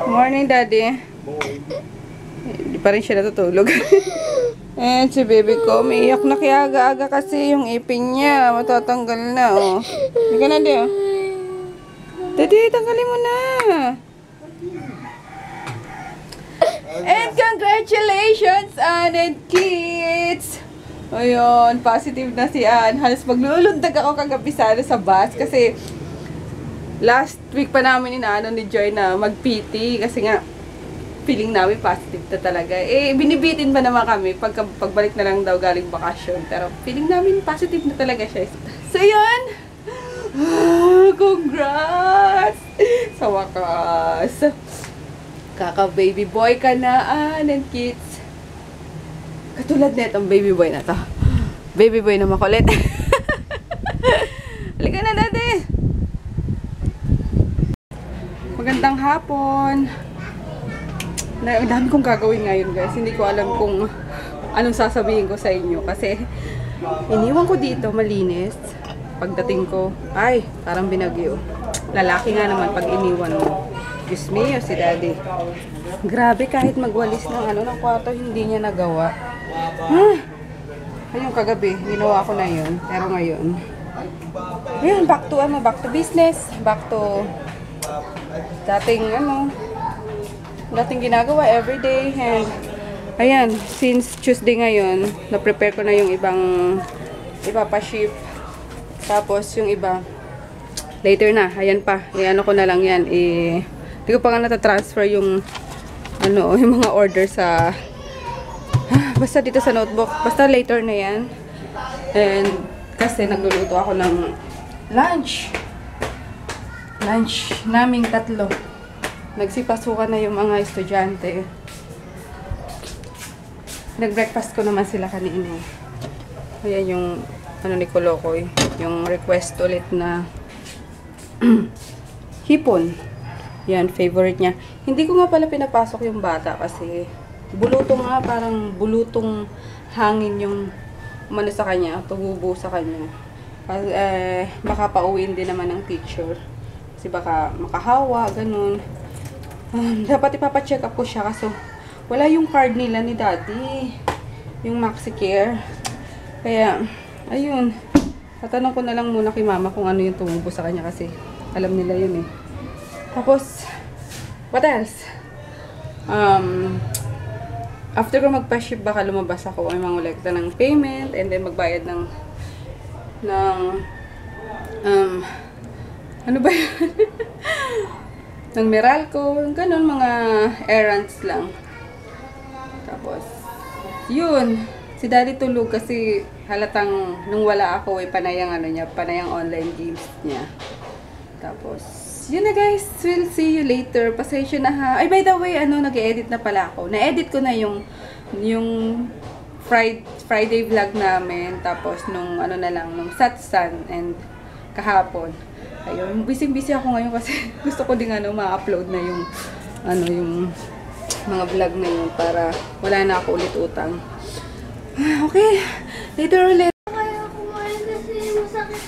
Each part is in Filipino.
Morning, Daddy. Hindi pa rin siya natutulog. Eh, si baby ko, umiiyak na kaya aga-aga kasi yung ipin niya. Matatanggal na, oh. Hindi ka na, Daddy, oh. Daddy, tanggalin mo na. And congratulations, Ann and kids! Ayun, positive na si Ann. Halos maglulundag ako kagabi sana sa bus kasi last week pa namin inaano ni Joy na mag-PT kasi nga feeling namin positive na talaga. Eh, binibitin ba naman kami pagbalik na lang daw galing bakasyon. Pero feeling namin positive na talaga siya. So, yun! Congrats! Sa wakas! Kaka-baby boy ka na, Ann and kids. Katulad na itong baby boy na to. Baby boy na makulit. Halika na, Daddy! Magandang hapon. Ang dami kong gagawin ngayon, guys. Hindi ko alam kung anong sasabihin ko sa inyo. Kasi iniwan ko dito, malinis. Pagdating ko, ay, parang binagyo. Lalaki nga naman pag iniwan mo. Diyos mio, si Daddy. Grabe, kahit magwalis ng kwarto, hindi niya nagawa. Ayun, kagabi, ginawa ko na yun. Pero ngayon, ayun, back to business. Back to dating ginagawa everyday. And ayan, since Tuesday ngayon, na-prepare ko na yung iba pa ship. Tapos yung iba later na, ayan pa. Ano ko na lang yan, hindi ko pa nga nata-transfer yung mga order sa basta dito sa notebook. Basta later na yan. And kasi nagluluto ako ng lunch naming tatlo. Nagsipasukan na yung mga estudyante. Nag-breakfast ko naman sila kanina. Ayan yung ni Kolokoy, yung request ulit na hipon. Yan, favorite niya. Hindi ko nga pala pinapasok yung bata kasi bulutong nga, parang bulutong hangin yung sa kanya, tububo sa kanya. Baka pauwiin din naman ng teacher. Kasi baka makahawa, ganun. Dapat ipapacheck up ko siya kasi wala yung card nila ni Daddy. Yung MaxiCare. Kaya, ayun. Tatanong ko na lang muna kay Mama kung ano yung tumubo sa kanya kasi alam nila yun eh. Tapos, what else? After ko magpa-ship, baka lumabas ako ay mangolekta ng payment and then magbayad ng ano ba yun? ng Meralco, ganun, mga errands lang. Tapos, yun. Si Daddy tulog kasi halatang nung wala ako panayang panayang online games niya. Tapos, yun na guys. We'll see you later. Pasensya na ha. Ay, by the way, nag-edit na pala ako. Na-edit ko na yung Friday vlog namin. Tapos, nung nung Satsan and kahapon. Ayun, busy ako ngayon kasi gusto ko din ma-upload na yung yung mga vlog na yun para wala na ako ulit utang. Okay, later ulit. Kaya kumain kasi masakit.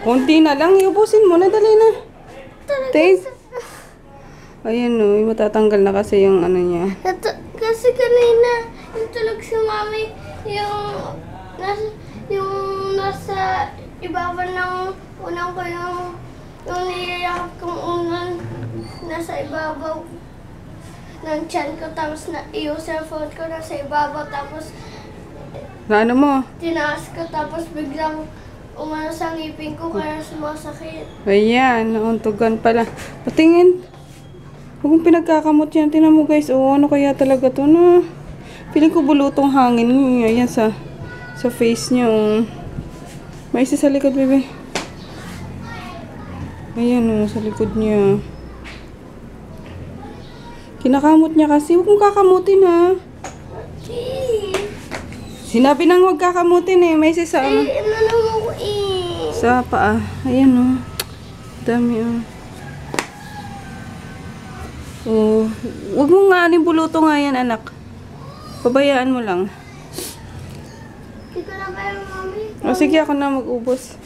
Konti na lang, iubusin mo na, dali na. Taste. Ayan matatanggal na kasi yung niya. Kasi kanina, yung tulog si Mami, yung nasa ibabaw ng unang ko yung niyayakap kong unang nasa ibabaw ng tiyan ko, tapos yung cellphone ko nasa ibabaw, tapos Ano mo? tinaas ko, tapos biglang umano sa ngipin ko kaya sumasakit. Ayan, nauntugan pala. Patingin. Huwag mong pinagkakamot yan. Tingnan mo guys. Ano kaya talaga to na? Feeling ko bulutong hangin. Ayan sa face niya. May isa sa likod, bebe. Ayan sa likod niya. Kinakamot niya kasi. Huwag mong kakamutin ha. Sinabi nang huwag kakamutin eh. May isa sa sa paa. Ayan dami huwag mo nga buluto nga yan, anak. Pabayaan mo lang. Dito na ba yung Mami? Sige, ako na mag-ubos.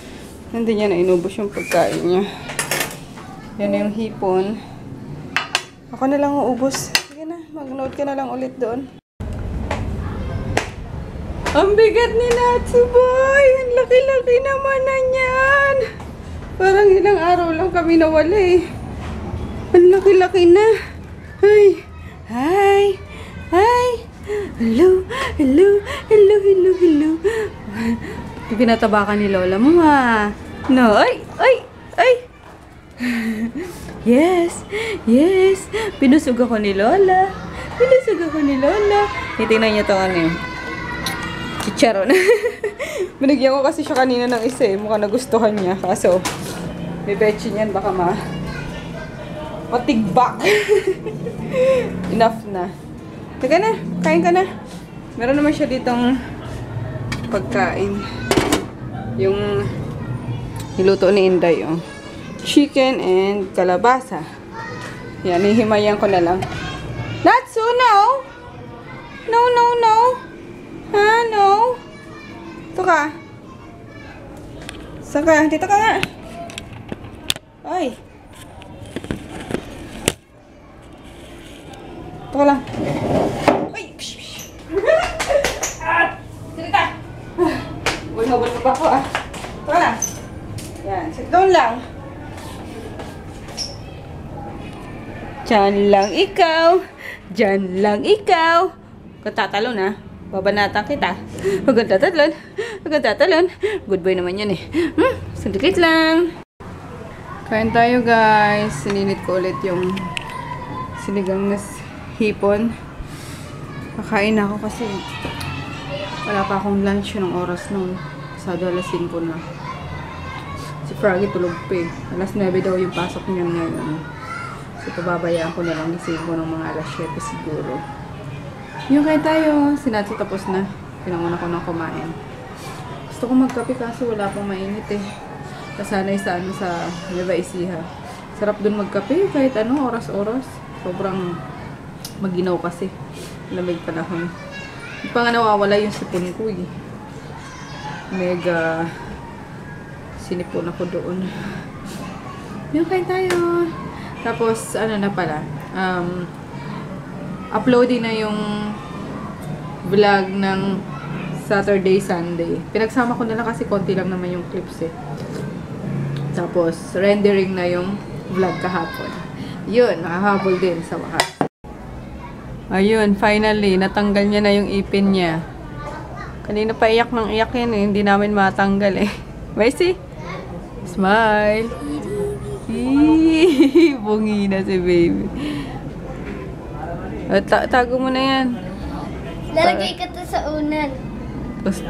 Hindi niya na inubos yung pagkain niya. Yan yung hipon. Ako na lang uubos. Sige na, mag-note ka na lang ulit doon. Ang bigat ni Natsuboy! Ang laki-laki naman na niyan! Parang ilang araw lang kami nawala eh. Ang laki-laki na. Hi! Hi! Hi! Hello! Hello! Hello! Hello! Hello! Pinataba ka ni Lola mo ha. No! Ay! Ay! Ay! Yes! Yes! Pinusog ako ni Lola. Pinusog ako ni Lola. Titingnan niyo ito ano yun. Chicharon. Binigyan ko kasi siya kanina ng isa eh. Mukhang nagustuhan niya. Kaso, may betchin yan. Baka matigbak. Enough na. Teka na. Kain ka na. Meron naman siya ditong pagkain. Yung niluto ni Inday. Oh. Chicken and kalabasa. Yan. Hihimayan ko na lang. Natsu, no! No, no, no! Ha? No? Ito ka. Saan ka? Dito ka nga. Ay. Ito ka lang. Ay! Dito ka. Bulmabol pa ako ah. Ito ka lang. Yan. Sit down lang. Diyan lang ikaw. Diyan lang ikaw. Kung tatalon ah. Babanatan kita. Huwag tatalon. Huwag tatalon. Good boy naman yan eh. Sandikit lang. Kain tayo guys. Sininit ko ulit yung sinigang na hipon. Kakain ako kasi wala pa akong lunch ng oras nung Pasado alas 5 na. Si Froggy tulog pa eh. Alas 9 daw yung pasok niya ngayon. So pababayaan ko na lang isave ko ng mga alas 7 siguro. Yung kain tayo, sinatso tapos na. Pinanguna ko nang kumain. Gusto ko magkape kaso wala pang mainit eh. Kasanay sa ano sa Nueva Ecija. Sarap dun magkape kahit ano, oras-oras. Sobrang maginaw kasi. Lamig panahon. Hindi pa nga nawawala yung sipon ko eh. Mega sinipon ako doon. Yung kain tayo. Tapos ano na pala. Uploading na yung vlog ng Saturday, Sunday. Pinagsama ko na lang kasi konti lang naman yung clips eh. Tapos, rendering na yung vlog kahapon. Yun, nakahabol din sa wakas. Ayun, finally, natanggal niya na yung ipin niya. Kanina pa iyak ng iyak yan eh. Hindi namin matanggal eh. Maisy? Smile! Bungi na si baby. Tago mo na yan. Lalagay ka to sa unan.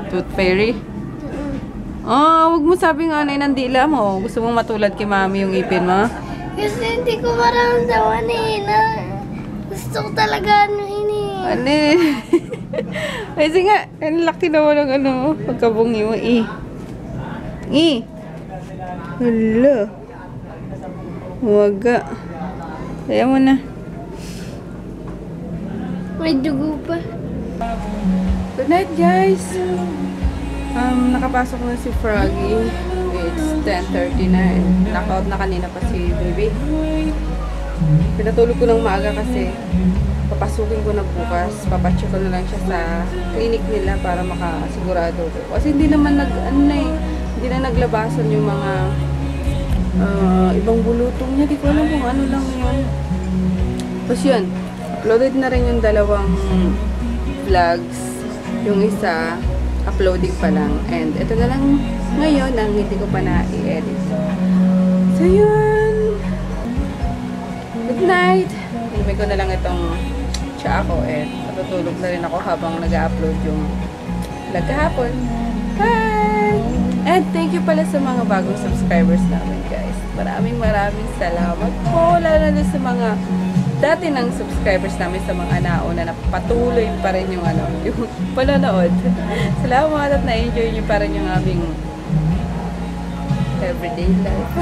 Tooth fairy? Oh, wag mo sabing ano yung nandila mo. Gusto mong matulad kay mami yung ipin mo? Kasi hindi ko maramdaman eh. Gusto ko talaga ano ini. Ano eh? Kasi nga, ang laki naman ng ano, pagkabungi mo eh. Hala. Waga. Kaya mo na. May dugo pa. Good night, guys. Nakapasok na si Froggy. It's 10:30 na. Knockout na kanina pa si baby. Pinatulog ko ng maaga kasi papasukin ko na bukas. Papacheck ko na lang siya sa clinic nila para makasigurado ko. Kasi hindi naman hindi na naglabasan yung mga ibang bulutong niya. Di ko alam kung ano lang yun. Tapos yun, uploaded na rin yung dalawang vlogs. Yung isa, uploading pa lang. And ito na lang ngayon ang hindi ko pa na-i-edit. So yun. Good night. Inumin ko na lang itong tsa ko and matutulog na rin ako habang nag-upload yung vlog kahapon. Bye! And thank you pala sa mga bagong subscribers namin guys. Maraming salamat po. Lalo na sa mga dati ng subscribers namin sa mga nauna na patuloy pa rin yung yung panonood. Salamat at na-enjoy nyo pa rin yung aming everyday life.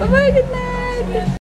Bye-bye, good night!